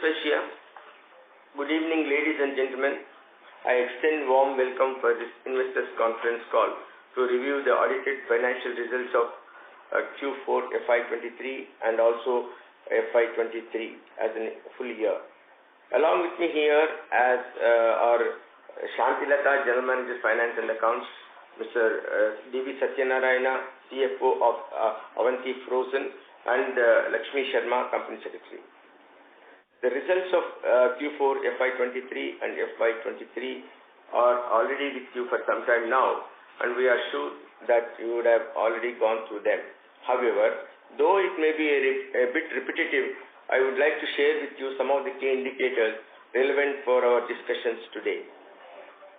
Asia. Good evening, ladies and gentlemen. I extend warm welcome for this investors conference call to review the audited financial results of Q4FY23 and also FY23 as a full year. Along with me here as our Shantilata, General Manager Finance and Accounts, Mr. D.V. Satyanarayana, CFO of Avanti Frozen, and Lakshmi Sharma, Company Secretary. The results of Q4FY23 and FY23 are already with you for some time now, and we are sure that you would have already gone through them. However, though it may be a bit repetitive, I would like to share with you some of the key indicators relevant for our discussions today.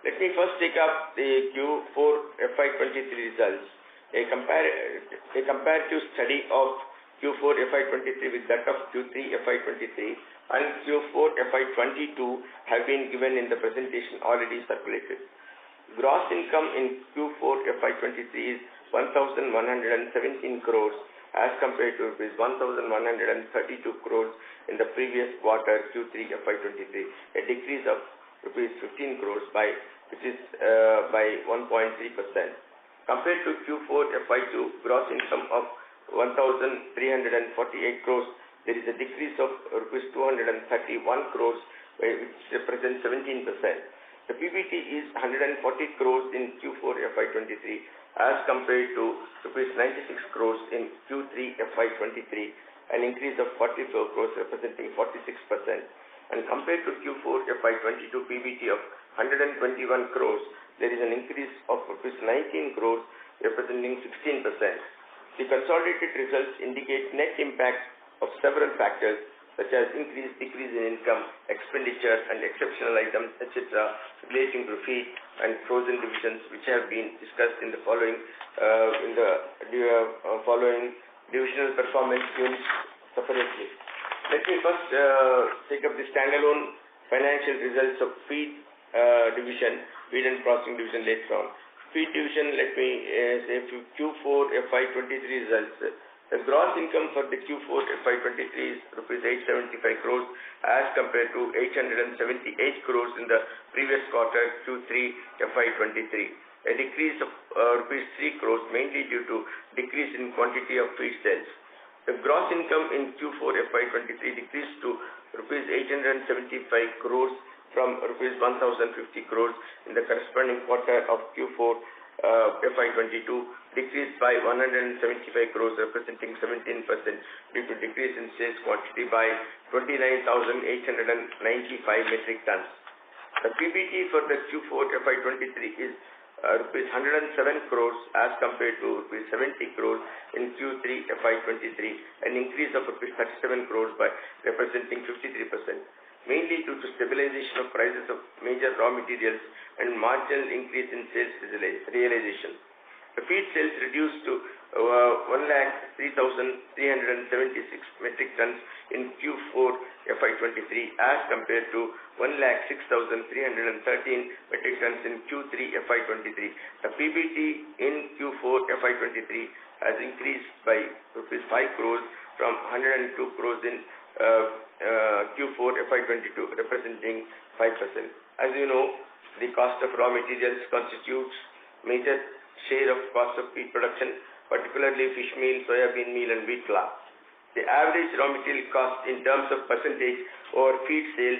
Let me first take up the Q4FY23 results. A comparative study of Q4FY23 with that of Q3FY23 and Q4FY22 have been given in the presentation already circulated. Gross income in Q4FY23 is 1,117 crores as compared to Rs 1,132 crores in the previous quarter Q3FY23, a decrease of Rs 15 crores by 1.3%. Compared to Q4FY2, gross income of 1,348 crores, there is a decrease of Rs 231 crores, which represents 17%. The PBT is 140 crores in Q4FY23 as compared to Rs 96 crores in Q3FY23, an increase of 44 crores representing 46%. And compared to Q4FY22 PBT of 121 crores, there is an increase of Rs 19 crores representing 16%. The consolidated results indicate net impact of several factors such as increase, decrease in income, expenditure and exceptional items, etc. relating to feed and frozen divisions, which have been discussed in the following divisional performance units separately. Let me first take up the standalone financial results of feed division, feed and processing division later on. Feed division, let me say Q4FY23 results. The gross income for the Q4FY23 is Rs 875 crores as compared to 878 crores in the previous quarter Q3FY23, a decrease of Rs 3 crores mainly due to decrease in quantity of feed sales. The gross income in Q4FY23 decreased to Rs 875 crores from Rs 1,050 crores in the corresponding quarter of Q4FY22, decreased by 175 crores representing 17% due to decrease in sales quantity by 29,895 metric tons. The PBT for the Q4FY23 is Rs 107 crores as compared to Rs 70 crores in Q3FY23, an increase of Rs 37 crores by representing 53%. Mainly due to stabilization of prices of major raw materials and marginal increase in sales realization. The feed sales reduced to 1,03,376 metric tons in Q4FY23 as compared to 1,06,313 metric tons in Q3FY23. The PBT in Q4FY23 has increased by Rs 5 crores from 102 crores in Q4FY22, representing 5%. As you know, the cost of raw materials constitutes major share of cost of feed production, particularly fish meal, soya bean meal and wheat flour. The average raw material cost in terms of percentage over feed sale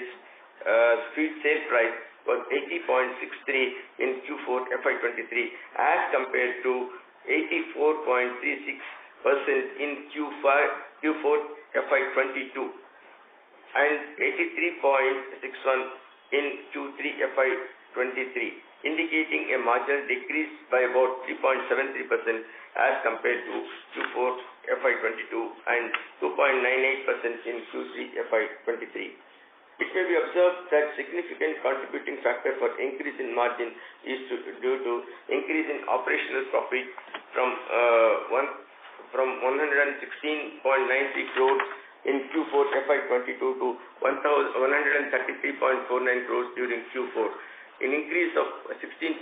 price was 80.63 in Q4FY23 as compared to 84.36% in Q4FY22 and 83.61 in Q3FY23, indicating a marginal decrease by about 3.73% as compared to Q4FY22 and 2.98% in Q3FY23. It may be observed that significant contributing factor for increase in margin is due to increase in operational profit from 116.93 crores in Q4FY22 to 133.49 crores during Q4, an increase of 16.56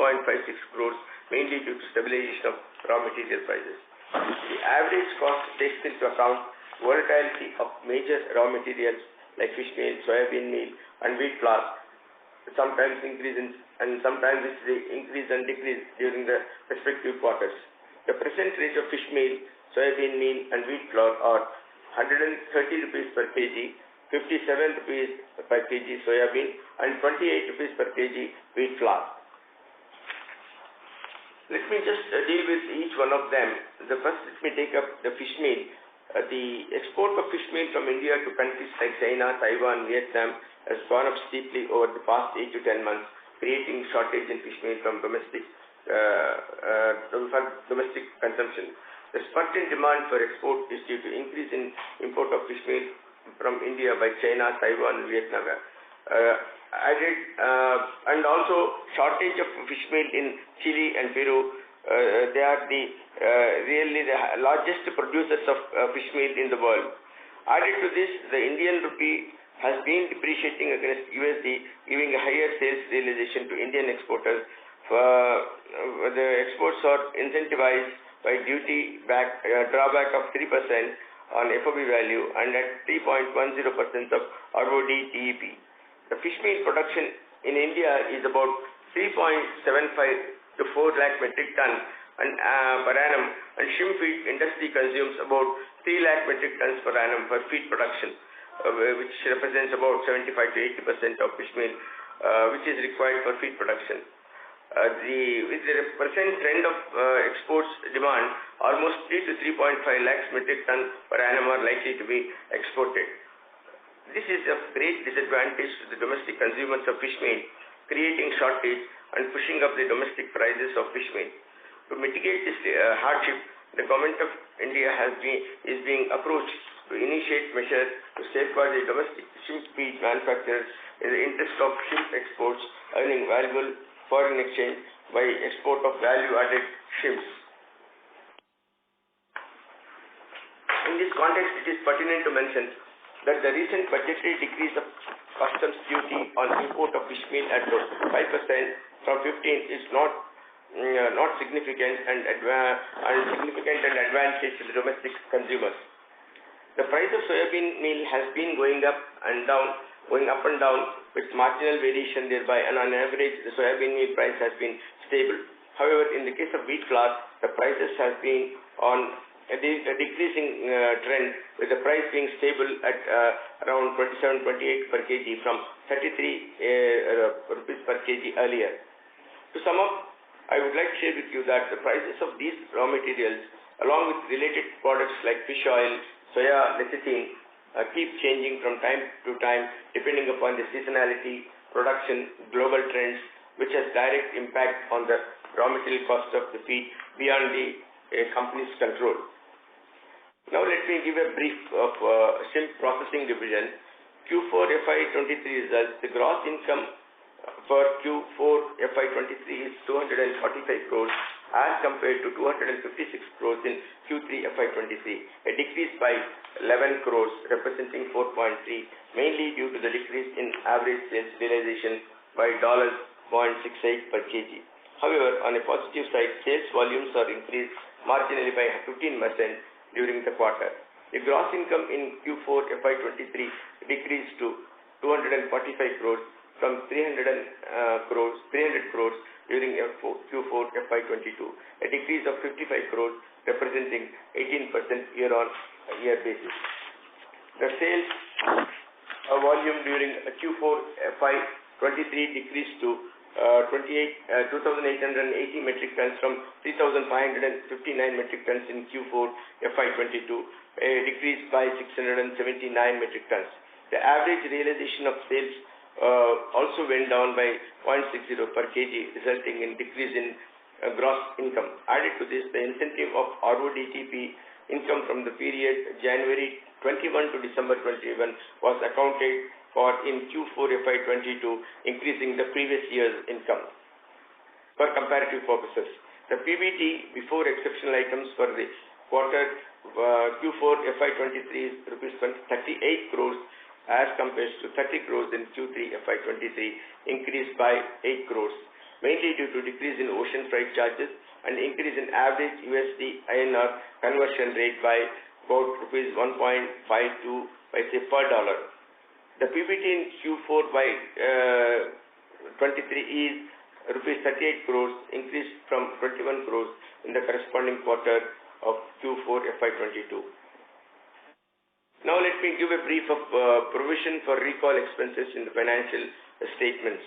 crores mainly due to stabilization of raw material prices. The average cost takes into account volatility of major raw materials like fish meal, soybean meal, and wheat flour, sometimes increase and sometimes it's increase and decrease during the respective quarters. The present rate of fish meal, soybean meal, and wheat flour are 130 rupees per kg, 57 rupees per kg soybean, and 28 rupees per kg wheat flour. Let me just deal with each one of them. The first, let me take up the fish meal. The export of fish meal from India to countries like China, Taiwan, Vietnam has gone up steeply over the past 8 to 10 months, creating shortage in fish meal from domestic consumption. The spurt in demand for export is due to increase in import of fish meal from India by China, Taiwan, and Vietnam. And also shortage of fish meal in Chile and Peru. They are really the largest producers of fish meal in the world. Added to this, the Indian rupee has been depreciating against USD, giving a higher sales realization to Indian exporters. The exports are incentivized by duty drawback of 3% on FOB value and at 3.10% of ROD TEP. The fish meal production in India is about 3.75 to 4 lakh metric ton per annum, and shrimp feed industry consumes about 3 lakh metric tons per annum for feed production, which represents about 75 to 80% of fish meal which is required for feed production. With the present trend of exports demand, almost 3 to 3.5 lakhs metric ton per annum are likely to be exported. This is of great disadvantage to the domestic consumers of fish meal, creating shortage and pushing up the domestic prices of fish meal. To mitigate this hardship, the government of India is being approached to initiate measures to safeguard the domestic shrimp feed manufacturers in the interest of shrimp exports, earning valuable foreign exchange by export of value-added shrimps. In this context, it is pertinent to mention that the recent budgetary decrease of customs duty on import of fish meal at 5% from 15 is not significant and advantage to the domestic consumers. The price of soybean meal has been going up and down with marginal variation thereby, and on average the soybean meal price has been stable. However, in the case of wheat flour, the prices have been on a decreasing trend, with the price being stable at around 27-28 per kg from 33 rupees per kg earlier. To sum up, I would like to share with you that the prices of these raw materials, along with related products like fish oil, soya, lecithin, keep changing from time to time depending upon the seasonality, production, global trends, which has direct impact on the raw material cost of the feed beyond the company's control. Now let me give a brief of shrimp processing division. Q4FY23 results. The gross income for Q4FY23 is 245 crores as compared to 256 crores in Q3FY23, a decrease by 11 crores representing 4.3, mainly due to the decrease in average sales realization by $0.68 per kg. However, on a positive side, sales volumes are increased marginally by 15% during the quarter. The gross income in Q4FY23 decreased to 245 crores from 300 crores during Q4FY22, a decrease of 55 crores representing 18% year-on-year basis. The sales volume during Q4FY23 decreased to 2,880 metric tons from 3,559 metric tons in Q4FY22, a decrease by 679 metric tons. The average realization of sales also went down by 0.60 per kg, resulting in decrease in gross income. Added to this, the incentive of RODTP income from the period January 21 to December 21 was accounted for in Q4FY22, increasing the previous year's income. For comparative purposes, the PBT before exceptional items for the quarter Q4FY23 is rupees 38 crores as compared to 30 crores in Q3FY23, increased by 8 crores, mainly due to decrease in ocean freight charges and increase in average USD INR conversion rate by about rupees 1.52 per dollar. The PBT in Q4FY23 is rupees 38 crores, increased from 21 crores in the corresponding quarter of Q4FY22. Now let me give a brief of provision for recall expenses in the financial statements.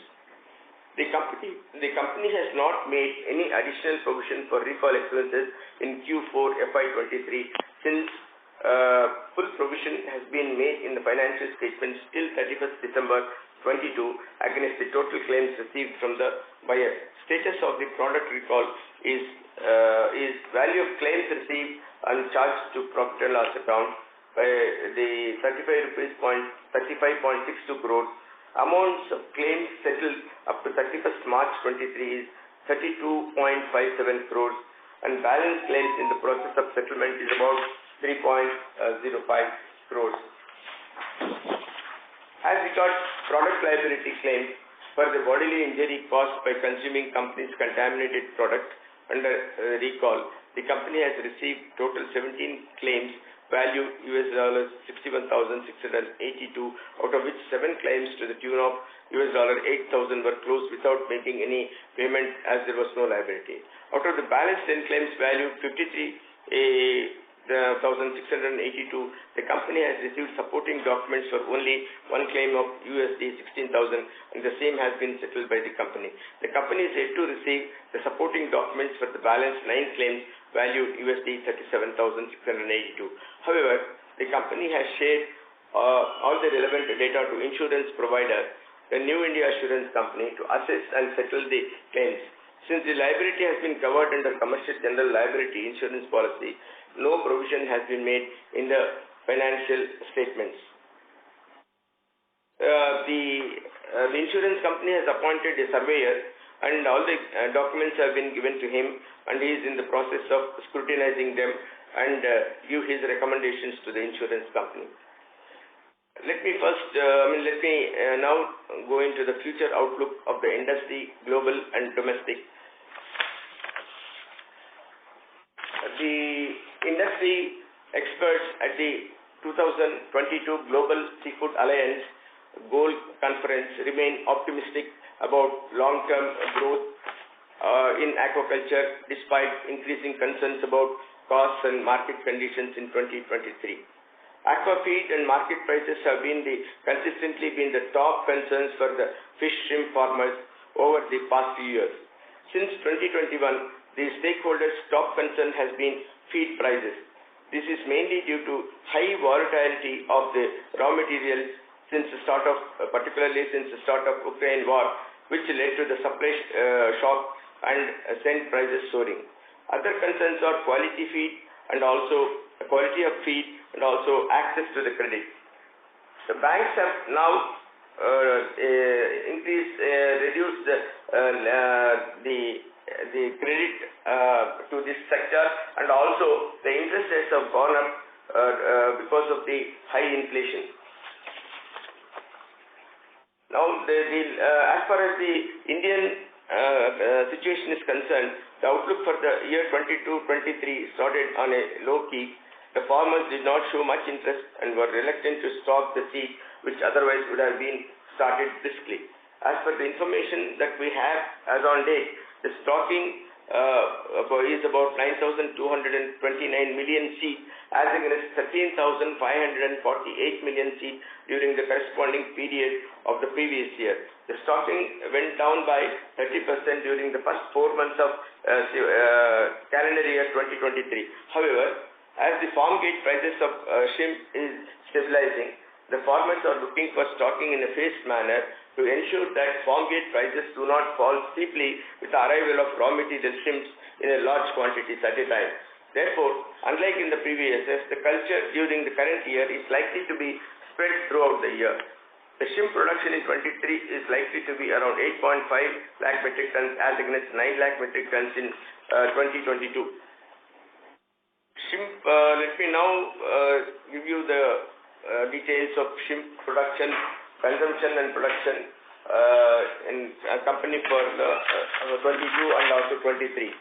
The company has not made any additional provision for recall expenses in Q4FY23 since full provision has been made in the financial statements till 31st December 22 against the total claims received from the buyer. Status of the product recall is value of claims received and charged to profit and loss account by the 35.62 crores. Amounts of claims settled up to 31st March 23 is 32.57 crores and balance claims in the process of settlement is about 3.05 crores. As regards product liability claims for the bodily injury caused by consuming company's contaminated product under recall, the company has received total 17 claims value $61,682, out of which 7 claims to the tune of $8,000 were closed without making any payment as there was no liability. Out of the balance 10 claims value 53,682, the company has received supporting documents for only one claim of $16,000 and the same has been settled by the company. The company is yet to receive the supporting documents for the balance 9 claims valued $37,682. However, the company has shared all the relevant data to insurance provider, the New India Assurance Company, to assess and settle the claims. Since the liability has been covered under Commercial General Liability Insurance Policy, no provision has been made in the financial statements. The insurance company has appointed a surveyor and all the documents have been given to him and he is in the process of scrutinizing them and give his recommendations to the insurance company. Let me now go into the future outlook of the industry, global and domestic. The industry experts at the 2022 Global Seafood Alliance Goal Conference remain optimistic about long-term growth in aquaculture despite increasing concerns about costs and market conditions in 2023. Aquafeed and market prices have consistently been the top concerns for the fish shrimp farmers over the past few years. Since 2021, the stakeholders' top concern has been feed prices. This is mainly due to high volatility of the raw materials particularly since the start of Ukraine war, which led to the supply shock and sent prices soaring. Other concerns are quality feed and also quality of feed and also access to the credit. The banks have now reduced the credit to this sector, and also the interest rates have gone up because of the high inflation. Now, as far as the Indian situation is concerned, the outlook for the year 22-23 started on a low key. The farmers did not show much interest and were reluctant to stock the seed, which otherwise would have been started briskly. As per the information that we have as on date, the stocking is about 9,229 million seed as against 13,548 million seed during the corresponding period of the previous year. The stocking went down by 30% during the first 4 months of calendar year 2023. However, as the farm gate prices of shrimp is stabilizing, the farmers are looking for stocking in a phased manner to ensure that farm gate prices do not fall steeply with the arrival of raw material shrimps in a large quantities at a time. Therefore, unlike in the previous years, the culture during the current year is likely to be spread throughout the year. The shrimp production in 23 is likely to be around 8.5 lakh metric tons as against 9 lakh metric tons in 2022. Shrimp, let me now give you the details of shrimp production, consumption and production in a company for the 22 and also 23.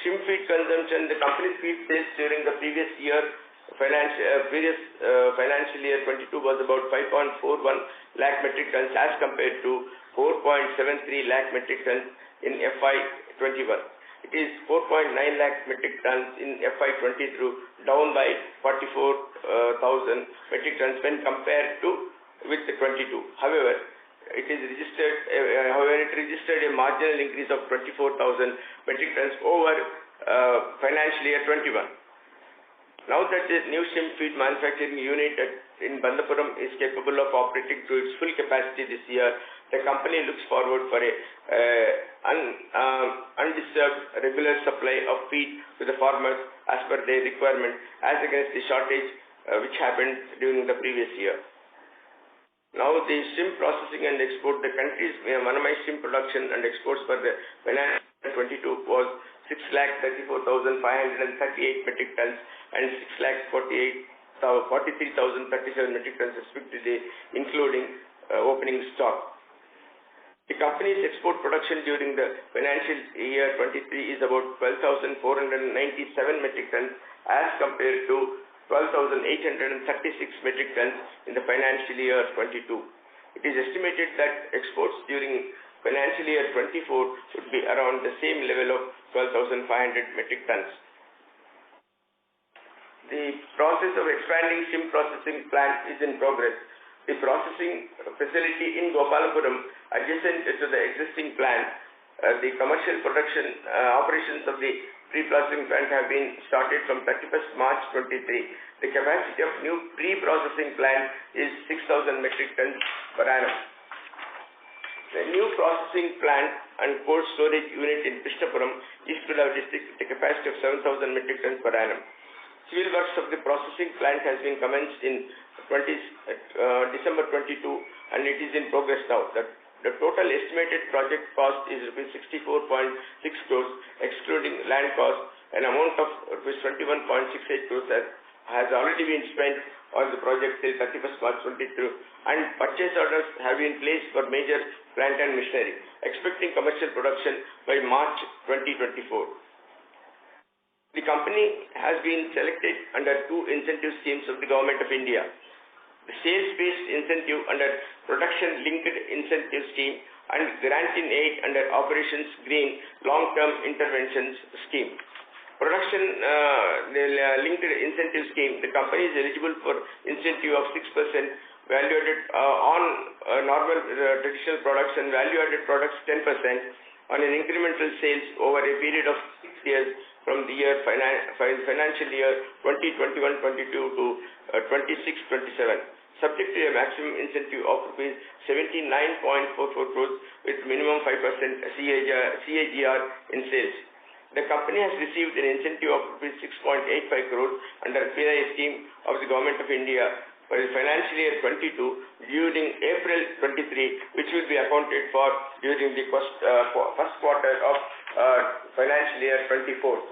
Shrimp feed consumption, the company's feed sales during the previous year previous financial year 22 was about 5.41 lakh metric tons as compared to 4.73 lakh metric tons in FY21. It is 4.9 lakh metric tons in FY22, down by 44,000 metric tons when compared to with the 22. However, it registered a marginal increase of 24,000 metric tons over financial year 21. Now that the new shrimp feed manufacturing unit in Bandapuram is capable of operating to its full capacity this year, the company looks forward for a undisturbed regular supply of feed to the farmers as per their requirement, as against the shortage which happened during the previous year. Now the shrimp processing and export, the country's minimized shrimp production and exports for the financial year 22 was 6,34,538 metric tons and 6,43,037 metric tons respectively, including opening stock. The company's export production during the financial year 23 is about 12,497 metric tons as compared to 12,836 metric tons in the financial year 22. It is estimated that exports during financial year 24 would be around the same level of 12,500 metric tons. The process of expanding shrimp processing plant is in progress. The processing facility in Gopalapuram, adjacent to the existing plant, the commercial production operations of the pre-processing plant have been started from 31st March 23. The capacity of new pre-processing plant is 6,000 metric tons per annum. The new processing plant and cold storage unit in Krishnapuram, East Godavari district, with a capacity of 7,000 metric tons per annum. Civil works of the processing plant has been commenced in December 22 and it is in progress now. The total estimated project cost is Rs 64.6 crores, excluding land cost. An amount of Rs 21.68 crores has already been spent on the project till 31st March 22, and purchase orders have been placed for major plant and machinery, expecting commercial production by March 2024. The company has been selected under two incentive schemes of the Government of India. The sales-based incentive under Production-Linked Incentive Scheme and Grant-in-Aid under Operations Green Long-Term Interventions Scheme. Production-Linked Incentive Scheme, the company is eligible for incentive of 6% value-added on normal traditional products and value-added products 10% on an incremental sales over a period of 6 years from the year financial year 2021-22 to 26-27, subject to a maximum incentive of Rs 79.44 crores with minimum 5% CAGR in sales. The company has received an incentive of Rs 6.85 crores under PLI scheme of the Government of India for the financial year 22 during April 23, which will be accounted for during the first quarter of financial year 24.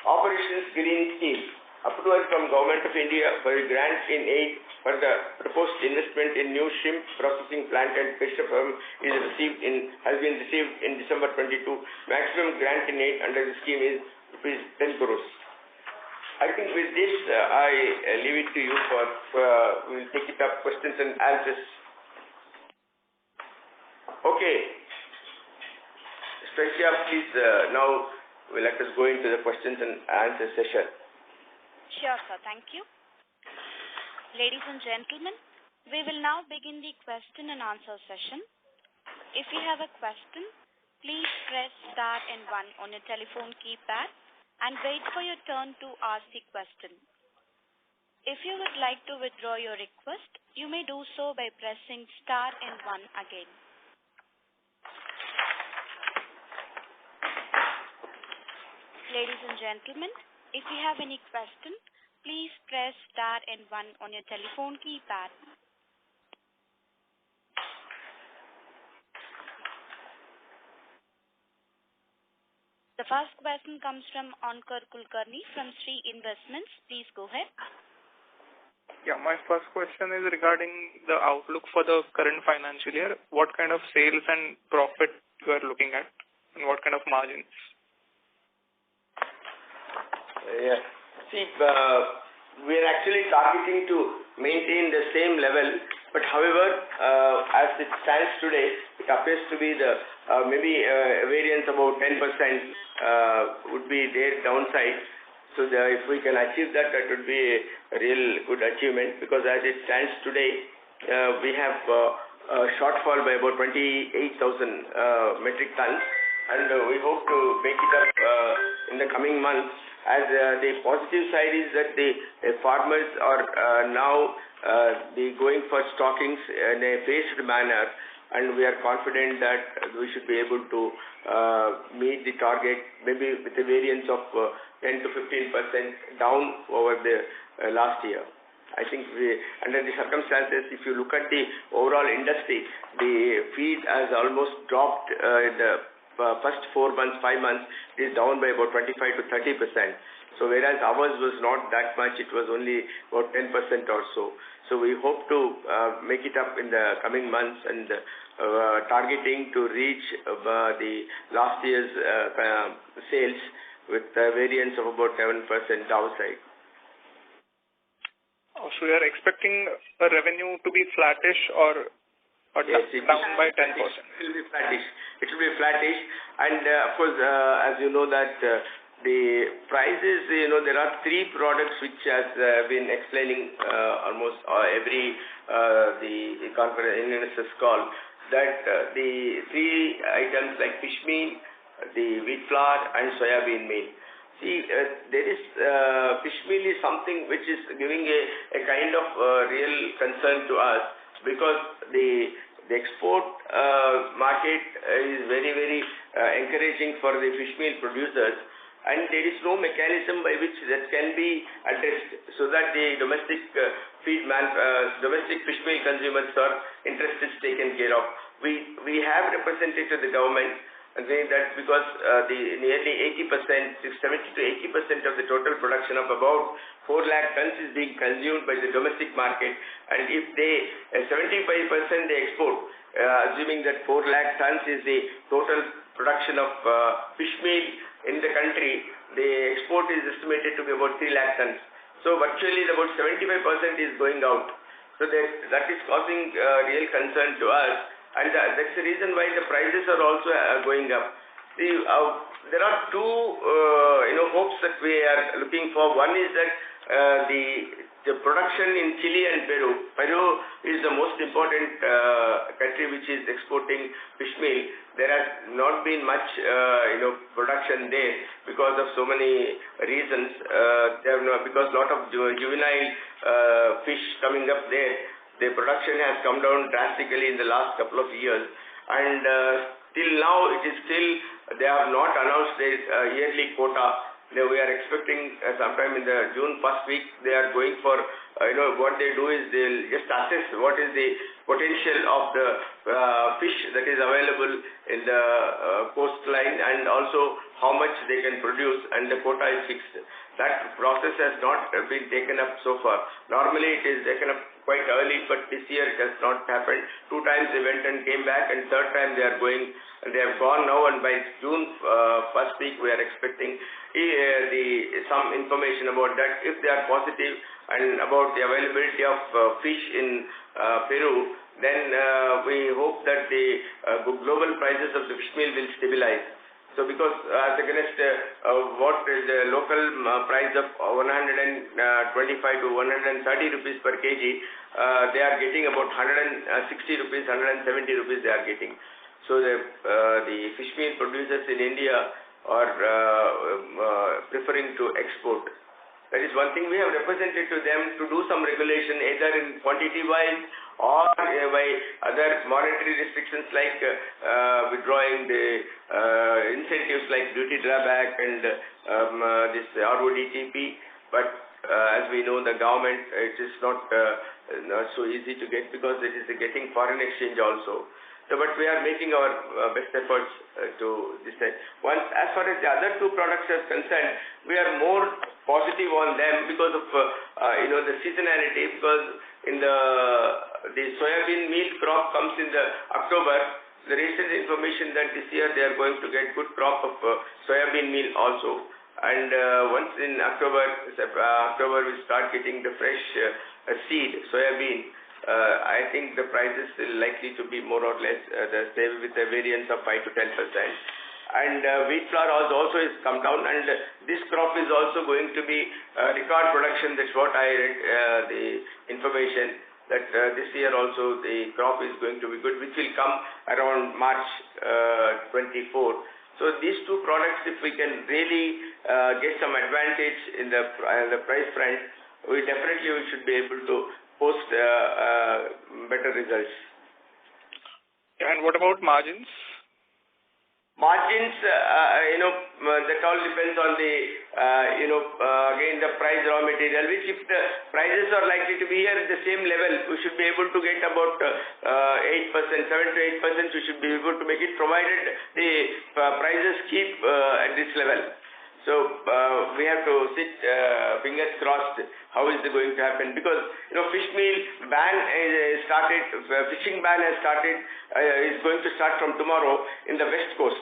Operations Green Scheme. Approval from Government of India for a grant in aid for the proposed investment in new shrimp processing plant and Krishnapuram has been received in December 22. Maximum grant in aid under the scheme is Rs 10 crores. I think with this, I leave it to you for we'll take it up questions and answers. Okay. Stacia, please now let us go into the questions and answer session. Sure, sir. Thank you. Ladies and gentlemen, we will now begin the question and answer session. If you have a question, please press star and 1 on your telephone keypad and wait for your turn to ask the question. If you would like to withdraw your request, you may do so by pressing star and 1 again. Ladies and gentlemen, if you have any question, please press star and 1 on your telephone keypad. The first question comes from Onkar Kulkarni from Sri Investments. Please go ahead. Yeah, my first question is regarding the outlook for the current financial year. What kind of sales and profit you are looking at and what kind of margins? Yeah. See, we are actually targeting to maintain the same level, but however, as it stands today, it appears to be the maybe a variance about 10% would be their downside. So if we can achieve that, that would be a real good achievement, because as it stands today, we have a shortfall by about 28,000 metric tons, and we hope to make it up in the coming months. As the positive side is that the farmers are now going for stockings in a phased manner, and we are confident that we should be able to meet the target, maybe with a variance of 10 to 15% down over the last year. I think under the circumstances, if you look at the overall industry, the feed has almost dropped in the first 4 months, 5 months, is down by about 25 to 30%. So whereas ours was not that much, it was only about 10% or so. So we hope to make it up in the coming months, and targeting to reach the last year's sales with a variance of about 7% downside. So you are expecting a revenue to be flattish or yes, down by 10%? It will be flattish. It will be flattish, and of course, as you know that the prices, there are 3 products which has been explaining almost every the conference in call, that the 3 items like fish meal, the wheat flour, and soybean meal. See, there is fish meal is something which is giving a kind of real concern to us, because the export market is very, very encouraging for the fish meal producers, and there is no mechanism by which that can be addressed, so that the domestic domestic fish meal consumers or interest is taken care of. We have represented to the government and saying that because the nearly 80%, 70 to 80% of the total production of about 4 lakh tons is being consumed by the domestic market, and if they 75% they export, assuming that 4 lakh tons is the total production of fish meal in the country, the export is estimated to be about 3 lakh tons. So virtually about 75% is going out. So that is causing real concern to us. And that's the reason why the prices are also going up. See, there are 2 hopes that we are looking for. One is that the production in Chile and Peru. Peru is the most important country which is exporting fish meal. There has not been much production there because of so many reasons. Because a lot of juvenile fish coming up there. The production has come down drastically in the last couple of years, and till now they have not announced their yearly quota. We are expecting sometime in the June first week they are going for, what they do is they'll just assess what is the potential of the fish that is available in the coastline, and also how much they can produce, and the quota is fixed. That process has not been taken up so far. Normally it is taken up quite early, but this year it has not happened. 2 times they went and came back, and 3rd time they are going, and they have gone now, and by June first week we are expecting some information about that. If they are positive and about the availability of fish in Peru, then we hope that the global prices of the fish meal will stabilize. So because as against what is the local price of 125 to 130 rupees per kg, they are getting about 160 rupees, 170 rupees they are getting. So the fish meal producers in India are preferring to export. That is one thing we have represented to them, to do some regulation either in quantity wise or by other monetary restrictions like withdrawing the incentives like duty drawback and this RODTP. But as we know, the government, it is not so easy to get, because it is getting foreign exchange also. So, but we are making our best efforts to this side. As far as the other 2 products are concerned, we are more positive on them because of the seasonality. Because in the soybean meal crop comes in the October. The recent information that this year they are going to get good crop of soybean meal also. And once in October we start getting the fresh seed, soybean, I think the prices will likely to be more or less the same with a variance of 5 to 10%. And wheat flour also is come down, and this crop is also going to be record production. That's what I read the information that this year also the crop is going to be good, which will come around March 24. So these two products, if we can really get some advantage in the price front, we should be able to post better results. And what about margins? Margins, that all depends on the, again the price raw material, which if the prices are likely to be here at the same level, we should be able to get about 8%, 7 to 8%, we should be able to make it, provided the prices keep at this level. So we have to sit fingers crossed how is it going to happen, because fish meal ban is started, fishing ban has started, is going to start from tomorrow in the West Coast.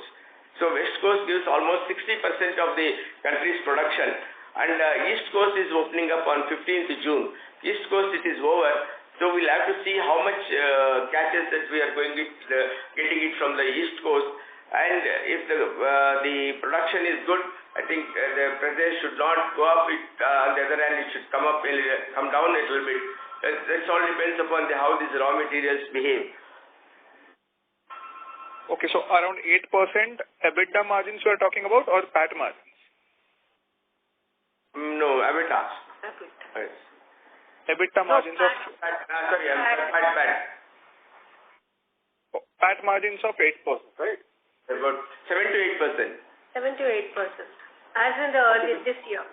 So West Coast gives almost 60% of the country's production, and East Coast is opening up on 15th June. East Coast it is over, so we'll have to see how much catches that we are getting it from the East Coast, and if the production is good, I think the prices should not go up. On the other hand, it should come down a little bit. That all depends upon how these raw materials behave. Okay, so around 8% EBITDA margins you are talking about, or PAT margins? No, EBITDA. Yes. EBITDA margins of... PAT. PAT margins of 8%, right? About 7 to 8%. 7 to 8%. As in this year.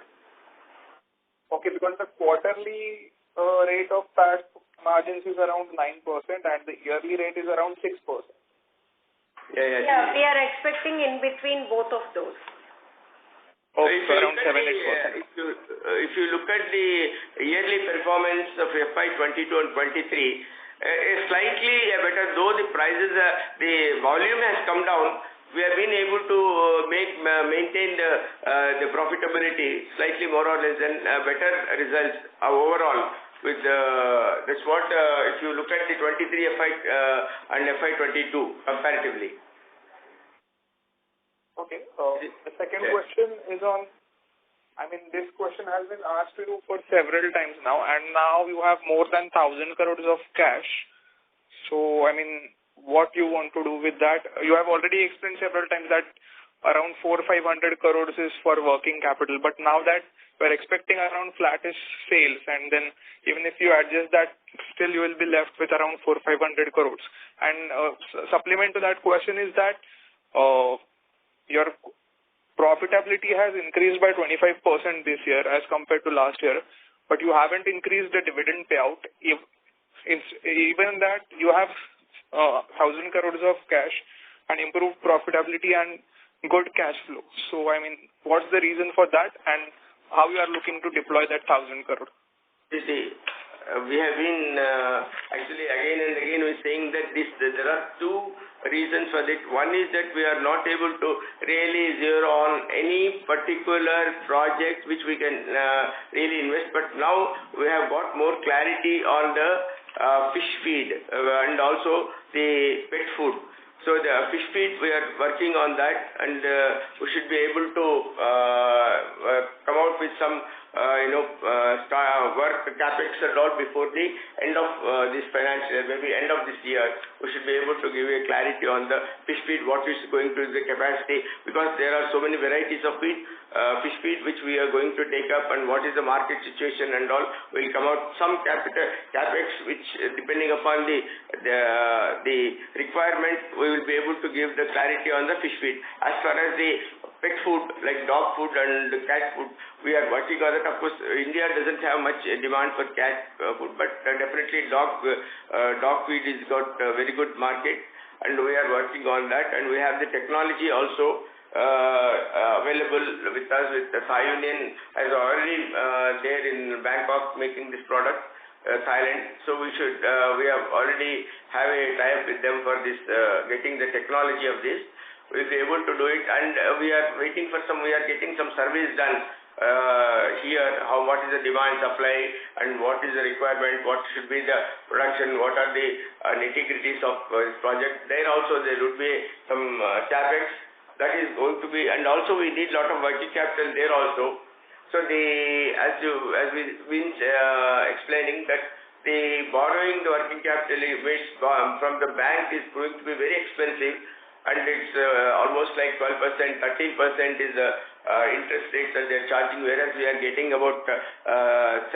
Okay, because the quarterly rate of PAT margins is around 9% and the yearly rate is around 6%. Yeah, we are expecting in between both of those. Okay, so around 7-8%. If you look at the yearly performance of FY22 and 23, slightly better, though the prices, the volume has come down, we have been able to maintain the profitability slightly more or less than better results overall. With that's what if you look at the 23 FY and FY22 comparatively. Okay. The second question is on. I mean, this question has been asked to you for several times now, and now you have more than 1,000 crores of cash. So, I mean, what you want to do with that? You have already explained several times that around 400-500 crores is for working capital, but now that we're expecting around flattish sales, and then even if you adjust that, still you will be left with around 400-500 crores. And supplement to that question is that your profitability has increased by 25% this year as compared to last year, but you haven't increased the dividend payout. Even that you have 1,000 crores of cash and improved profitability and good cash flow. So, I mean, what's the reason for that, and how you are looking to deploy that 1,000 crore? You see, we have been actually again and again we're saying that there are two reasons for that. One is that we are not able to really zero on any particular project which we can really invest, but now we have got more clarity on the fish feed and also the pet food. So the fish feed, we are working on that, and we should be able to come out with some work capex and all before the end of this financial year, maybe end of this year. We should be able to give you a clarity on the fish feed, what is going to be the capacity, because there are so many varieties of feed, fish feed which we are going to take up, and what is the market situation and all. Will come out some capex which depending upon the requirement, we will be able to give the clarity on the fish feed. As far as the pet food like dog food and cat food, we are working on it. Of course, India doesn't have much demand for cat food, but definitely dog feed has got a very good market, and we are working on that. And we have the technology also available with us. With the Thai Union has already there in Bangkok making this product, Thailand. So we have already have a tie-up with them for this getting the technology of this. we'll be able to do it. And we are getting some surveys done here, what is the demand, supply, and what is the requirement, what should be the production, what are the nitty-gritties of this project. There also there would be some capex that is going to be, and also we need a lot of working capital there also. So as we've been explaining that the borrowing the working capital from the bank is going to be very expensive, and it's almost like 12%, 13% is the interest rates that they're charging, whereas we are getting about 7%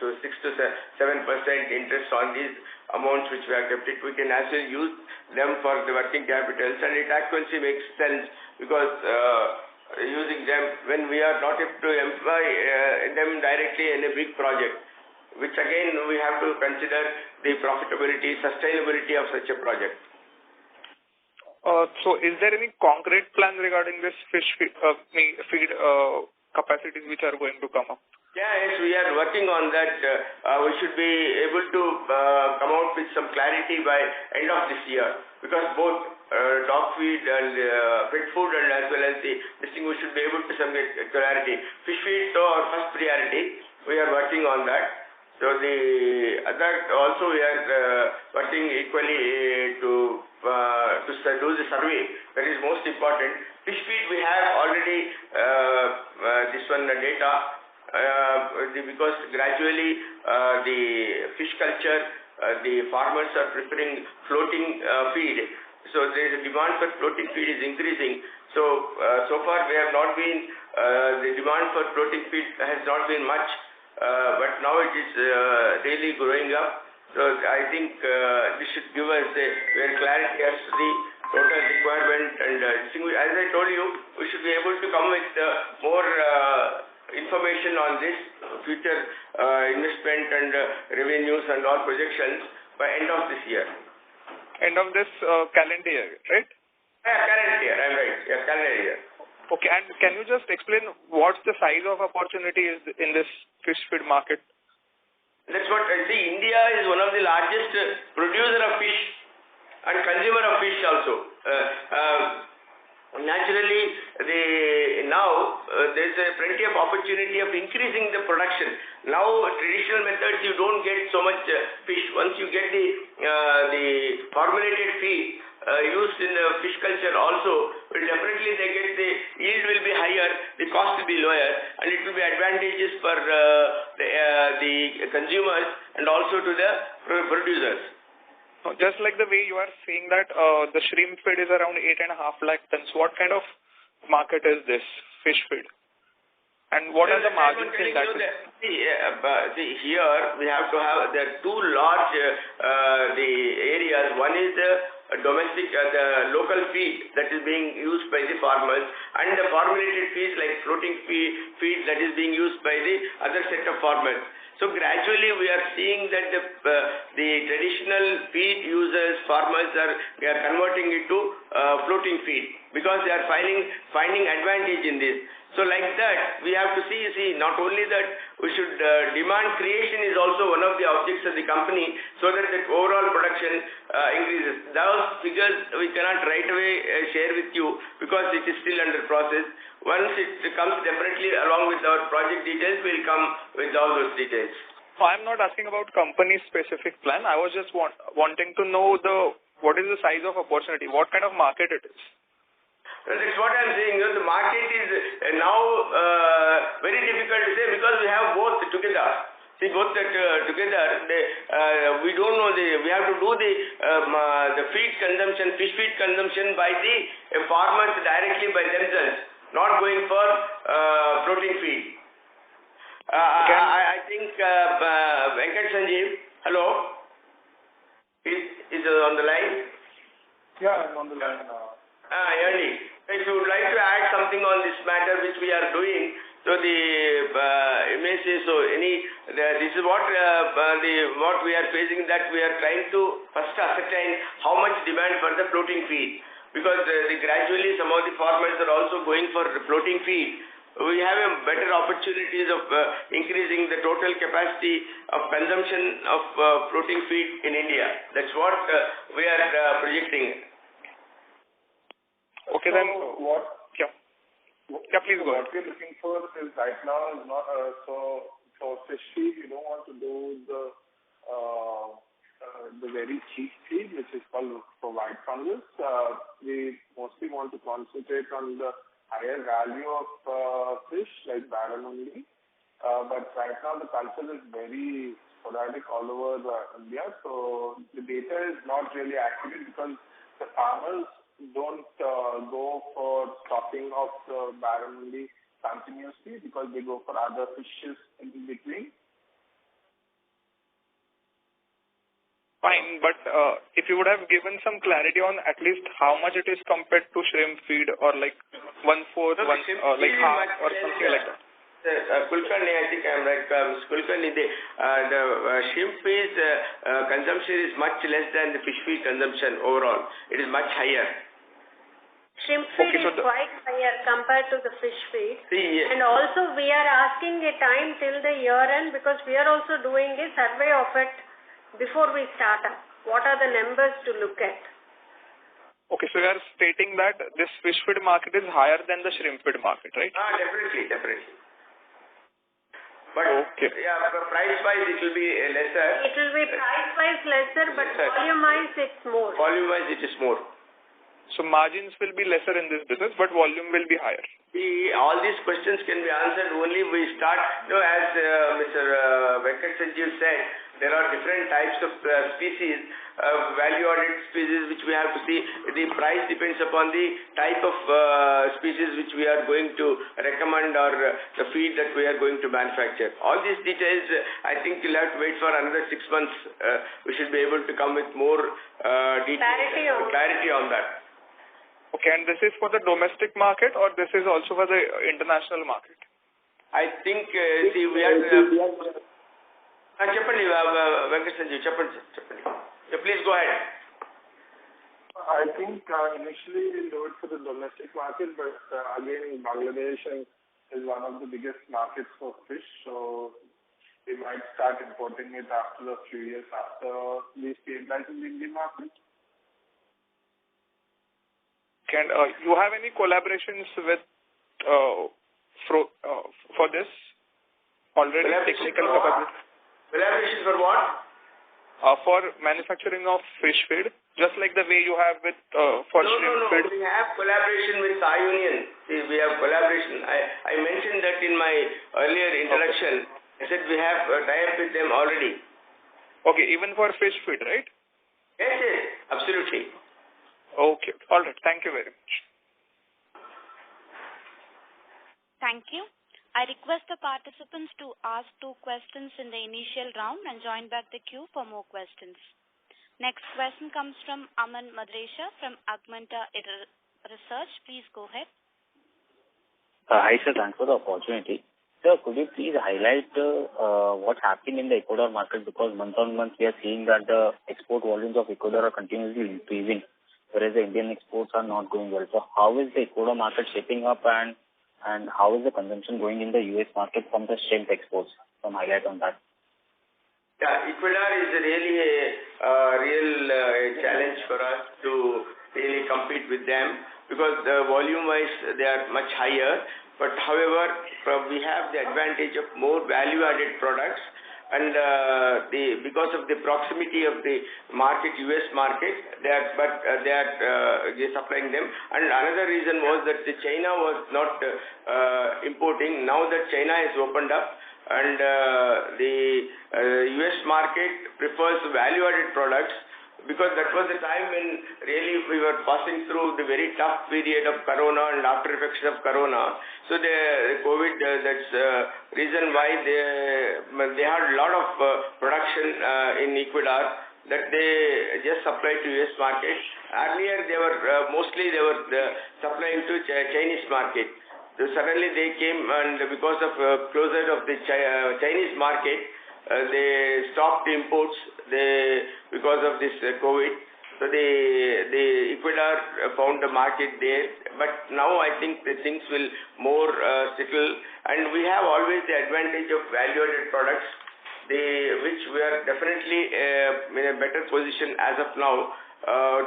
to 6 to 7% interest on these amounts which we have kept it. We can actually use them for the working capitals, and it actually makes sense because using them when we are not able to employ them directly in a big project, which again we have to consider the profitability, sustainability of such a project. So is there any concrete plan regarding this fish feed capacities which are going to come up? Yes, we are working on that. We should be able to come out with some clarity by end of this year, because both dog feed and pet food and as well as this thing, we should be able to submit clarity. Fish feed is our first priority. We are working on that. So the other also we are working equally to do the survey. That is most important. Fish feed we have already this one data because gradually the fish culture the farmers are preferring floating feed. So there is a demand for floating feed is increasing. So so far we have not been the demand for floating feed has not been much. But now it is really growing up. So I think this should give us very clarity as to the total requirement. And as I told you, we should be able to come with more information on this future investment and revenues and all projections by end of this year. End of this calendar year, right? Yeah, calendar year. I'm right. Yeah, calendar year. Okay, and can you just explain what's the size of opportunity is in this fish feed market? That's what I see. India is one of the largest producer of fish and consumer of fish also. Naturally, there's plenty of opportunity of increasing the production. Now, traditional methods you don't get so much fish. Once you get the formulated feed used in the fish culture also, definitely they get the yield will be higher, the cost will be lower, and it will be advantageous for the consumers and also to the producers. Just like the way you are saying that the shrimp feed is around 8.5 lakh tons, what kind of market is this fish feed? And what are the margins in that? Here we have to have the two large the areas. One is the domestic, the local feed that is being used by the farmers, and the formulated feeds like floating feed that is being used by the other set of farmers. So gradually we are seeing that the traditional feed users, farmers they are converting it to floating feed because they are finding advantage in this. So like that, we have to see not only that we should demand creation is also one of the objects of the company, so that the overall production increases. Those figures we cannot right away share with you because it is still under process. Once it comes, definitely along with our project details, we'll come with all those details. So I'm not asking about company specific plan. I was just wanting to know what is the size of opportunity, what kind of market it is. That's what I'm saying. The market is now very difficult to say because we have both together. See, both that together, we don't know we have to do the feed consumption, fish feed consumption by the farmers directly by themselves, not going for floating feed. I think Venkat Sanjeev, hello, is on the line? Yeah, I'm on the line. Ernie. If you would like to add something on this matter which we are doing, so this is what we are facing, that we are trying to first ascertain how much demand for the floating feed, because gradually some of the farmers are also going for floating feed. We have a better opportunities of increasing the total capacity of consumption of floating feed in India. That's what we are projecting. Okay, so then what? Yeah, please go ahead. What we're looking for is right now is not so for fish feed. We don't want to do the very cheap feed, which is called for white fungus. We mostly want to concentrate on the higher value of fish like barramundi. But right now the culture is very sporadic all over India, so the data is not really accurate because the farmers don't go for stocking of the barramundi continuously because they go for other fishes in between. Fine, but if you would have given some clarity on at least how much it is compared to shrimp feed or like 1/4, like half or something like that. Kulkarni, I think I'm right. Kulkarni, the shrimp feed consumption is much less than the fish feed consumption overall. It is much higher. Shrimp feed is quite higher compared to the fish feed. See, and also we are asking a time till the year end because we are also doing a survey of it before we start up. What are the numbers to look at? Okay, so you are stating that this fish feed market is higher than the shrimp feed market, right? Definitely. But okay. Yeah, price-wise it will be lesser. It will be price-wise lesser, but volume-wise it's more. Volume-wise it is more. So margins will be lesser in this business, but volume will be higher. All these questions can be answered only we start. As Mr. Venkat Sanjeev said, there are different types of species, value-added species which we have to see. The price depends upon the type of species which we are going to recommend or the feed that we are going to manufacture. All these details, I think you'll have to wait for another 6 months. We should be able to come with more clarity on that. Okay, and this is for the domestic market or this is also for the international market? I think, we are... Venkat Sanjeev, please go ahead. I think initially we'll do it for the domestic market, but again, Bangladesh is one of the biggest markets for fish, so we might start importing it after a few years after we stabilize in the Indian market. Can you have any collaborations with for this already? Technical collaboration for what? For manufacturing of fish feed, just like the way you have with for shrimp feed. We have collaboration with Thai Union. We have collaboration. I mentioned that in my earlier introduction. I said we have tie-up with them already. Okay, even for fish feed, right? Yes, absolutely. Okay, all right. Thank you very much. Thank you. I request the participants to ask 2 questions in the initial round and join back the queue for more questions. Next question comes from Aman Madresha from Augmenta Research. Please go ahead. Hi, sir. Thanks for the opportunity. Sir, could you please highlight what's happening in the Ecuador market, because month on month we are seeing that the export volumes of Ecuador are continuously increasing, whereas the Indian exports are not going well. So how is the Ecuador market shaping up and how is the consumption going in the US market from the shrimp exports? Some highlight on that. Yeah, Ecuador is really a real challenge for us to really compete with them because the volume-wise they are much higher. But however, we have the advantage of more value-added products, and because of the proximity of the market, US market, they are supplying them. And another reason was that China was not importing. Now that China has opened up, and the US market prefers value-added products, because that was the time when really we were passing through the very tough period of Corona and after effects of Corona. So the COVID, that's reason why they had a lot of production in Ecuador that they just supplied to US market. Earlier they were mostly supplying to Chinese market. So suddenly they came, and because of closure of the Chinese market, they stopped the imports because of this COVID. So the Ecuador found the market there, but now I think the things will more settle, and we have always the advantage of value-added products. which we are definitely in a better position as of now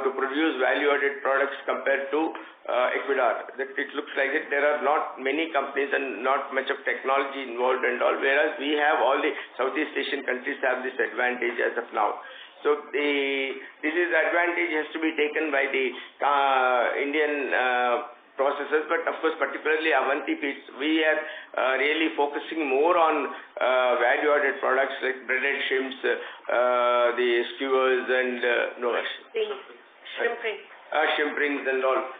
to produce value-added products compared to Ecuador. That it looks like that there are not many companies and not much of technology involved and all, whereas we have all the Southeast Asian countries have this advantage as of now. So this is advantage has to be taken by the Indian processes, but of course particularly Avanti Feeds, we are really focusing more on value-added products like breaded shrimps, the skewers and shrimp rings and all.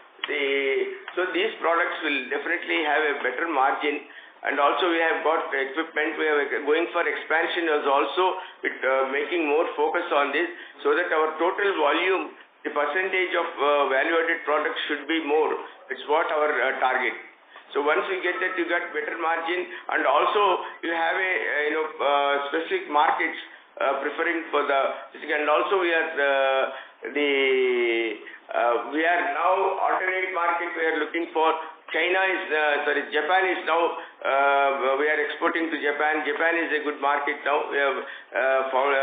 So these products will definitely have a better margin. And also we have got equipment, we are going for expansion as also with making more focus on this so that our total volume, the percentage of value-added products should be more. It's what our target. So once we get that, you get better margin, and also you have a specific markets preferring for the, and also we are we are now alternate market we are looking for. Japan is now, we are exporting to Japan. Japan is a good market now. We have found,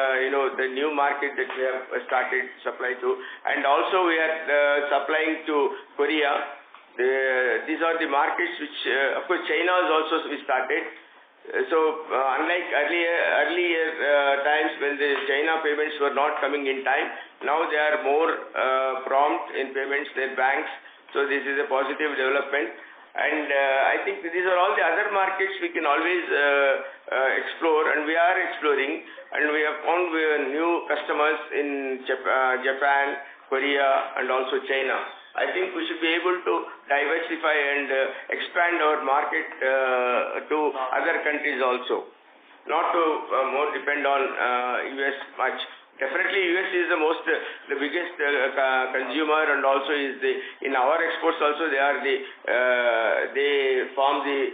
the new market that we have started supply to. And also we are supplying to Korea. These are the markets which, of course, China is also we started. Unlike earlier times when the China payments were not coming in time, now they are more prompt in payments, their banks. So this is a positive development, and I think these are all the other markets we can always explore, and we are exploring, and we have found new customers in Japan, Korea, and also China. I think we should be able to diversify and expand our market to other countries also, not to more depend on US much. Definitely, US is the biggest consumer, and also is in our exports also they are they form the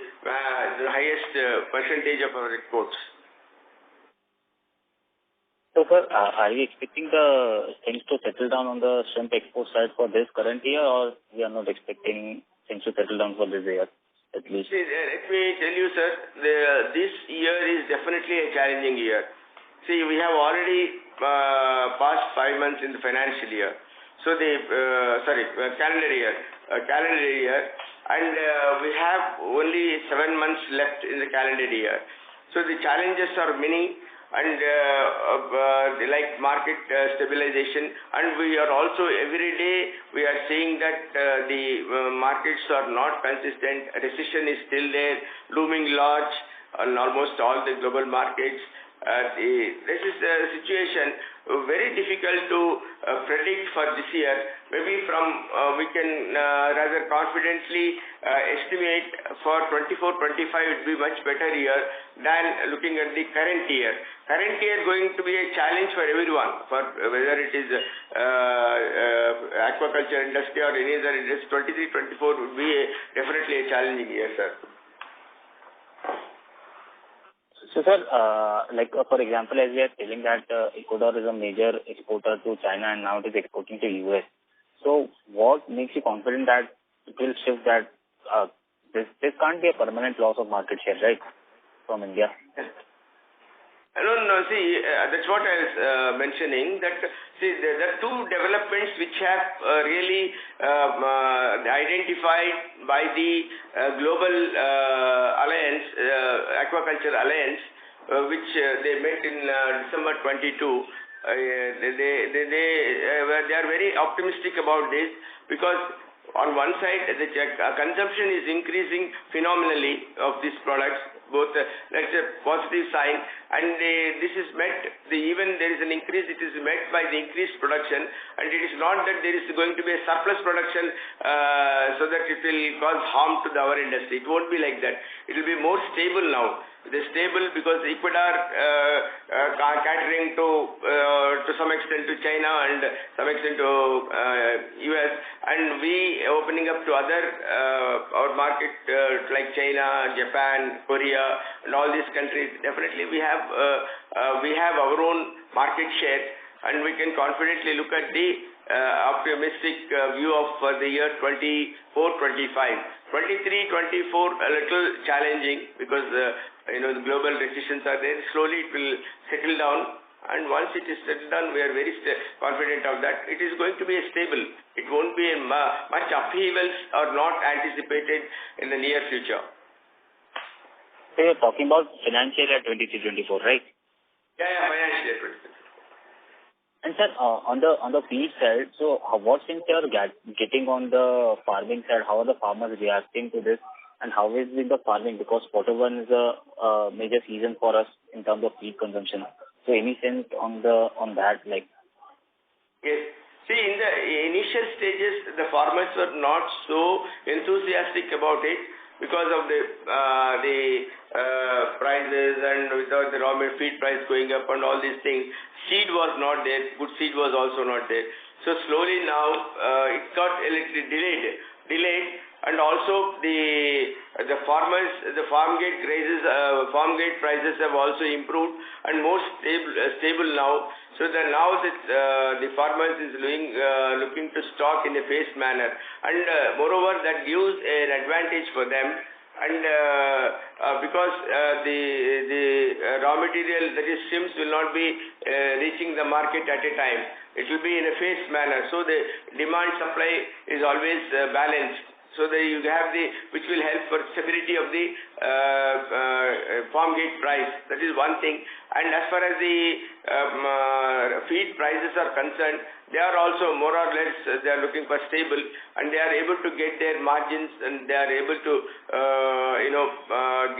highest percentage of our exports. So, sir, are you expecting the things to settle down on the shrimp export side for this current year, or we are not expecting things to settle down for this year at least? See, let me tell you, sir, this year is definitely a challenging year. See, we have already past 5 months in the financial year. So calendar year, and we have only 7 months left in the calendar year. So the challenges are many, and like market stabilization, and we are also every day we are seeing that the markets are not consistent. Recession is still there, looming large on almost all the global markets. This is a situation very difficult to predict for this year. Maybe we can rather confidently estimate for 24-25 would be much better year than looking at the current year. Current year is going to be a challenge for everyone, for whether it is aquaculture industry or any other industry. 23-24 would be definitely a challenging year, sir. So, sir, for example, as we are telling that Ecuador is a major exporter to China and now it is exporting to US. So, what makes you confident that it will shift that this can't be a permanent loss of market share, right, from India? No, see, that's what I was mentioning, that, see, there are two developments which have really identified by the Global Alliance, Aquaculture Alliance, which they met in December 22. They are very optimistic about this, because on one side, the consumption is increasing phenomenally of these products, both that's a positive sign, and this is met, even there is an increase, it is met by the increased production, and it is not that there is going to be a surplus production so that it will cause harm to our industry. It won't be like that. It will be more stable now. It is stable because Ecuador catering to some extent to China and some extent to US, and we opening up to other our market like China, Japan, Korea, and all these countries. Definitely we have our own market share, and we can confidently look at the optimistic view of the year 24-25. 23-24 a little challenging because the global recessions are there. Slowly it will settle down, and once it is settled down, we are very confident of that. It is going to be stable. It won't be much upheavals are not anticipated in the near future. So you're talking about financial year 23-24, right? Yeah, financial year 23. And sir, on the feed side, so what things you are getting on the farming side? How are the farmers reacting to this, and how is it the farming? Because Q1 is a major season for us in terms of feed consumption. So any sense on that, like? Yes. See, in the initial stages, the farmers were not so enthusiastic about it because of the prices and without the raw material feed price going up and all these things. Seed was not there. Good seed was also not there. So slowly now it got a little delayed, and also the farmers, the farm gate prices have also improved and more stable now. So that now that the farmers is looking to stock in a phased manner, and moreover that gives an advantage for them. And because the raw material, that is shrimps, will not be reaching the market at a time. It will be in a phased manner. So the demand supply is always balanced. So that you have which will help for stability of the farm gate price. That is one thing. And as far as the feed prices are concerned, they are also more or less they are looking for stable, and they are able to get their margins, and they are able to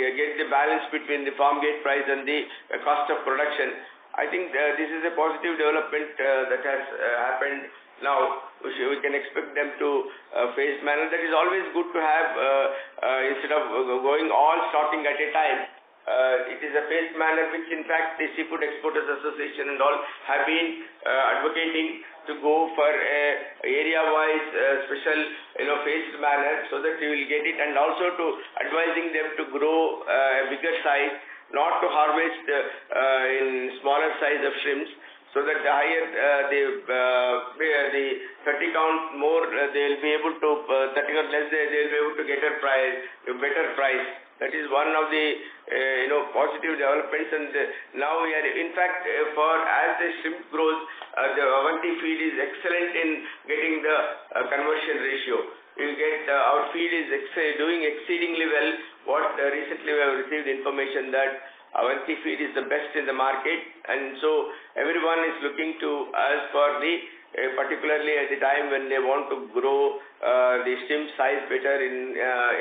get the balance between the farm gate price and the cost of production. I think this is a positive development that has happened now. We can expect them to phased manner. That is always good to have instead of going all stocking at a time. It is a phased manner, which in fact the Seafood Exporters Association and all have been advocating to go for a area-wise special phased manner, so that you will get it, and also to advising them to grow a bigger size, not to harvest in smaller size of shrimps, so that the higher the 30 count more, they will be able to 30 count less, they will be able to get a better price. That is one of the positive developments, and now we are in fact as the shrimp grows, the Avanti feed is excellent in getting the conversion ratio. You get our feed is doing exceedingly well. What recently we have received information that Avanti feed is the best in the market, and so everyone is looking to us for the particularly at the time when they want to grow the shrimp size better in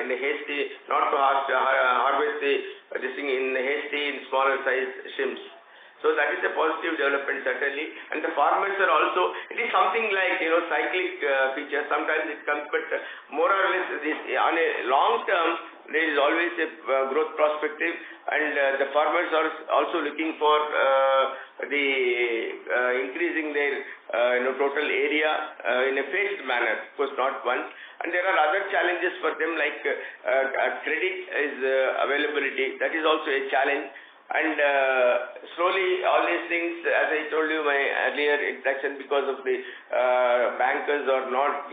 a hasty, not to harvest this thing in smaller size shrimps. So that is a positive development certainly, and the farmers are also, it is something like cyclic feature. Sometimes it comes, but more or less this on a long term there is always a growth perspective, and the farmers are also looking for the increasing their total area in a phased manner, of course not once. And there are other challenges for them, like credit is availability. That is also a challenge. And slowly all these things, as I told you my earlier interaction, because of the bankers are not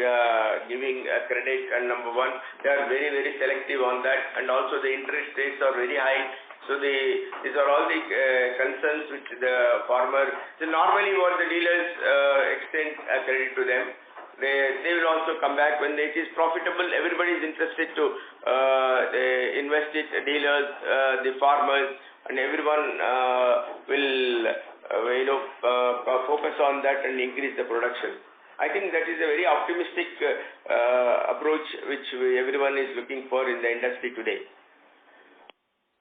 giving credit, and number one, they are very, very selective on that, and also the interest rates are very high. So these are all the concerns which the farmer, so normally what the dealers extend credit to them. They will also come back when it is profitable. Everybody is interested to invest it, dealers, the farmers, and everyone will focus on that and increase the production. I think that is a very optimistic approach which everyone is looking for in the industry today.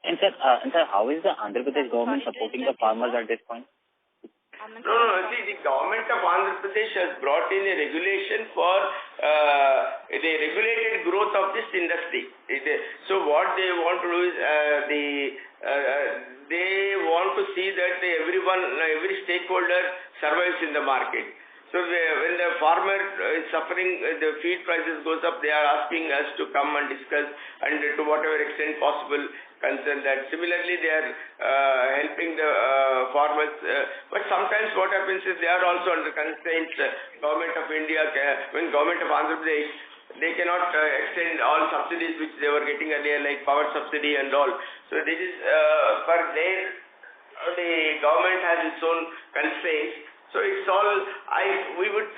And sir, how is the Andhra Pradesh government supporting the farmers at this point? No, see, the government of Andhra Pradesh has brought in a regulation for the regulated growth of this industry. So what they want to do is they want to see that every stakeholder survives in the market. So when the farmer is suffering, the feed prices goes up, they are asking us to come and discuss, and to whatever extent possible, concerned that. Similarly, they are helping the farmers. But sometimes what happens is they are also under constraints. Government of India, government of Andhra Pradesh, they cannot extend all subsidies which they were getting earlier, like power subsidy and all. So this is for their, the government has its own constraints. So it's all, we would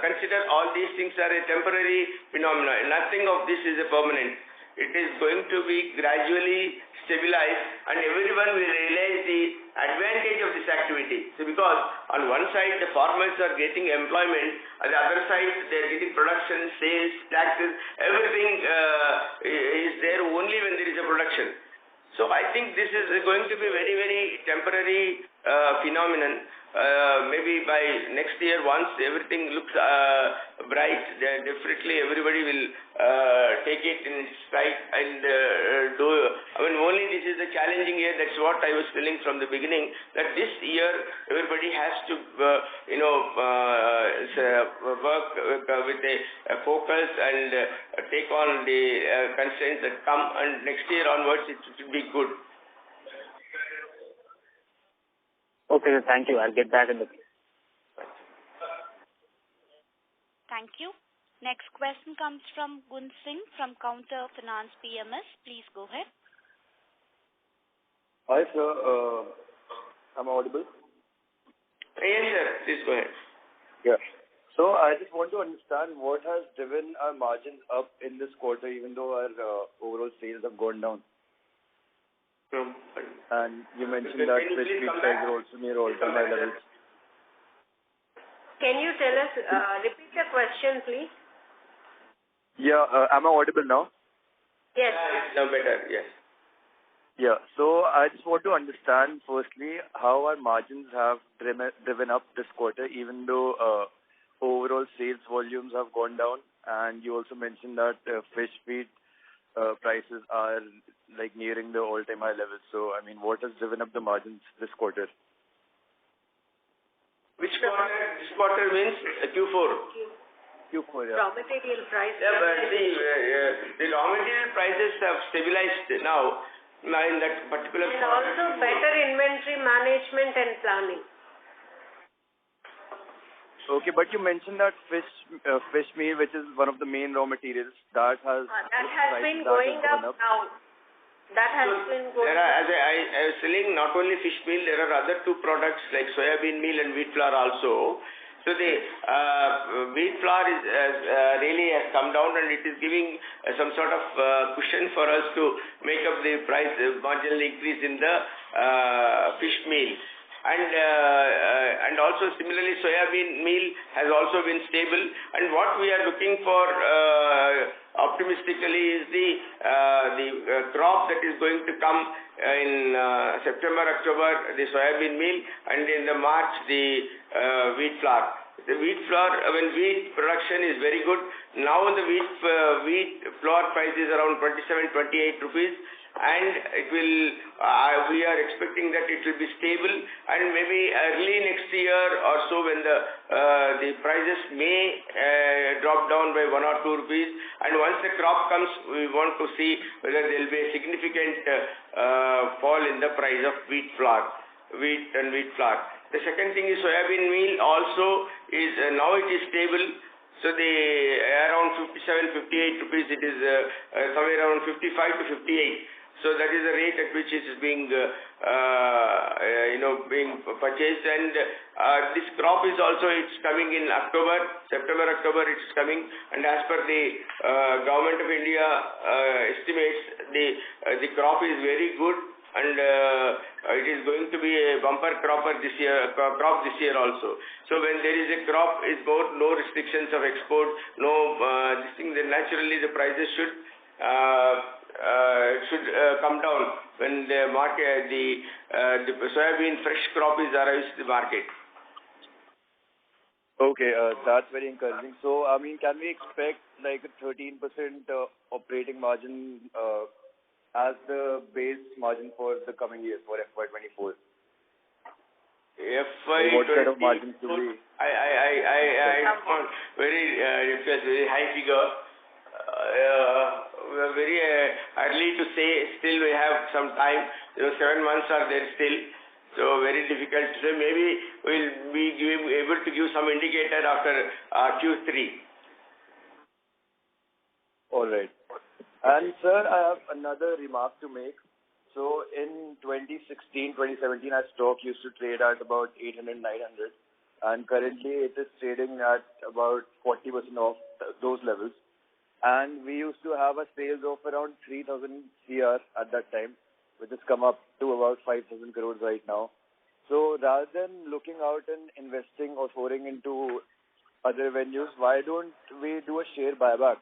consider all these things are a temporary phenomenon. Nothing of this is a permanent. It is going to be gradually stabilized, and everyone will realize the advantage of this activity. So because on one side the farmers are getting employment, on the other side they are getting production, sales, taxes, everything is there only when there is a production. So I think this is going to be very, very temporary phenomenon. Maybe by next year, once everything looks bright, then definitely everybody will take it in its stride and do. I mean, only this is a challenging year. That's what I was telling from the beginning, that this year everybody has to, work with a focus and take on the constraints that come, and next year onwards it will be good. Okay, thank you. I'll get back in the queue. Thank you. Next question comes from Gun Singh from Counter Finance PMS. Please go ahead. Hi, sir. Am I audible? Yes, sir. Please go ahead. Yeah. So I just want to understand what has driven our margins up in this quarter, even though our overall sales have gone down. And you mentioned that fish meat prices are also near all-time high levels. Can you tell us, repeat the question, please? Yeah, am I audible now? Yes. Now better, yes. Yeah, so I just want to understand, firstly, how our margins have driven up this quarter, even though overall sales volumes have gone down. And you also mentioned that fish feed prices are like nearing the all-time high levels. So, I mean, what has driven up the margins this quarter? Which quarter? This quarter means Q4. Q4, yeah. Raw material price. Yeah, but the raw material prices have stabilized now in that particular and also better inventory management and planning. Okay, but you mentioned that fish meal, which is one of the main raw materials, that has been going up now. That has been going up. As I was selling not only fish meal, there are other two products like soybean meal and wheat flour also. So the wheat flour is really has come down, and it is giving some sort of cushion for us to make up the price marginal increase in the fish meal. And also similarly soybean meal has also been stable, and what we are looking for optimistically is the crop that is going to come in September, October, the soybean meal, and in the March the wheat flour. The wheat flour, when wheat production is very good, now the wheat flour price is around 27-28 rupees. And it will, we are expecting that it will be stable, and maybe early next year or so when the prices may drop down by 1 or 2 rupees, and once the crop comes, we want to see whether there will be a significant fall in the price of wheat flour. The second thing is soybean meal also is, now it is stable. So the around 57-58 rupees, it is somewhere around 55 to 58. So that is the rate at which it is being, being purchased. And this crop is also, it's coming in September, October, it's coming. And as per the Government of India estimates, the crop is very good, and it is going to be a bumper crop this year also. So when there is a crop, is no restrictions of export, this thing, then naturally the prices should come down when the market, the soybean fresh crop arrives to the market. Okay, that's very encouraging. So, I mean, can we expect like a 13% operating margin as the base margin for the coming years for FY24? What kind of margins do we? I found very high figure. very early to say. Still we have some time. 7 months are there still. So very difficult to say. Maybe we'll be able to give some indicator after Q3. All right. And sir, I have another remark to make. So in 2016, 2017, our stock used to trade at about 800, 900. And currently it is trading at about 40% of those levels. And we used to have a sales of around 3,000 CR at that time, which has come up to about 5,000 crores right now. So rather than looking out and investing or pouring into other venues, why don't we do a share buyback?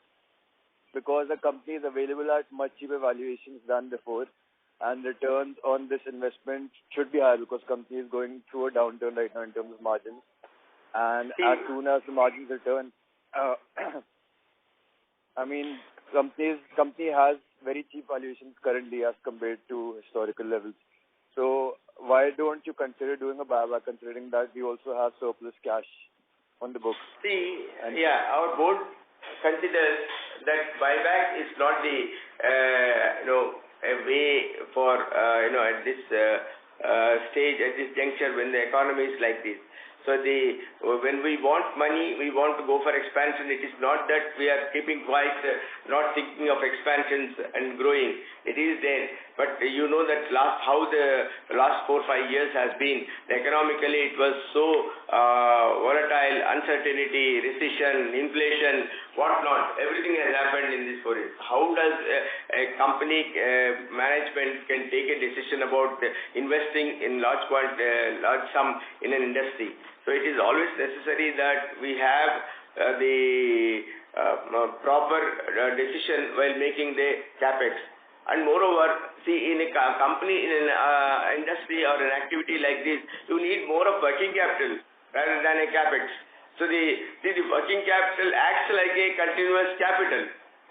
Because the company is available at much cheaper valuations than before, and returns on this investment should be higher because company is going through a downturn right now in terms of margins. And as soon as the margins return, I mean, company has very cheap valuations currently as compared to historical levels. So why don't you consider doing a buyback, considering that we also have surplus cash on the books? Our board considers that buyback is not the a way for at this stage, at this juncture when the economy is like this. So when we want money, we want to go for expansion. It is not that we are keeping quiet, not thinking of expansions and growing. It is there. But you know that how the last 4-5 years has been. Economically, it was so volatile, uncertainty, recession, inflation, whatnot. Everything has happened in this 4 years. How does a company management can take a decision about investing in large sum in an industry? So it is always necessary that we have the proper decision while making the capex. And moreover, see, in a company, in an industry or an activity like this, you need more of working capital rather than a capex. So the working capital acts like a continuous capital.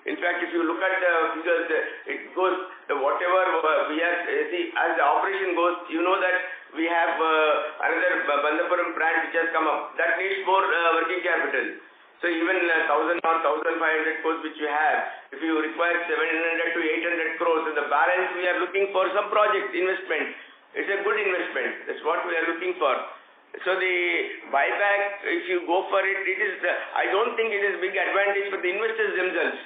In fact, if you look at the figures, it goes, whatever we are, see, as the operation goes, you know that we have another Bandapuram plant which has come up. That needs more working capital. So even 1,000 or 1,500 crores which we have, if you require 700 to 800 crores, in the balance we are looking for some project investment. It's a good investment. That's what we are looking for. So the buyback, if you go for it, I don't think it is big advantage for the investors themselves.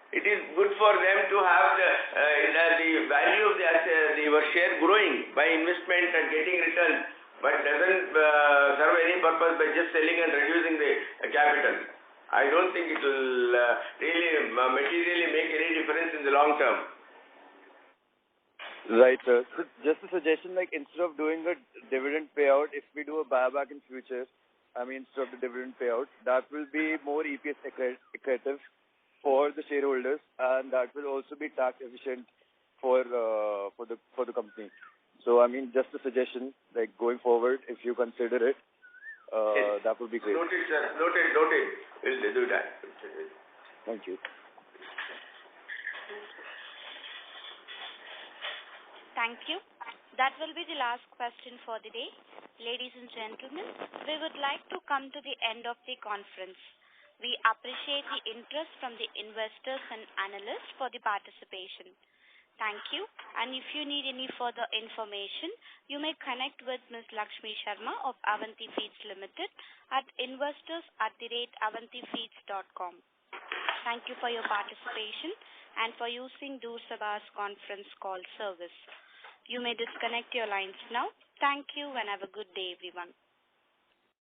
It is good for them to have the value of the share growing by investment and getting returns, but doesn't serve any purpose by just selling and reducing the capital. I don't think it will really materially make any difference in the long term. Right, sir. So just a suggestion, like instead of doing a dividend payout, if we do a buyback in future, instead of the dividend payout, that will be more EPS accretive for the shareholders, and that will also be tax efficient for the company. So just a suggestion, like going forward, if you consider it, yes, that would be great. Noted, sir. Noted. We'll do that. Thank you. Thank you. That will be the last question for the day. Ladies and gentlemen, we would like to come to the end of the conference. We appreciate the interest from the investors and analysts for the participation. Thank you. And if you need any further information, you may connect with Ms. Lakshmi Sharma of Avanti Feeds Limited at investors@avantifeeds.com. Thank you for your participation and for using Doorsabha's conference call service. You may disconnect your lines now. Thank you and have a good day, everyone.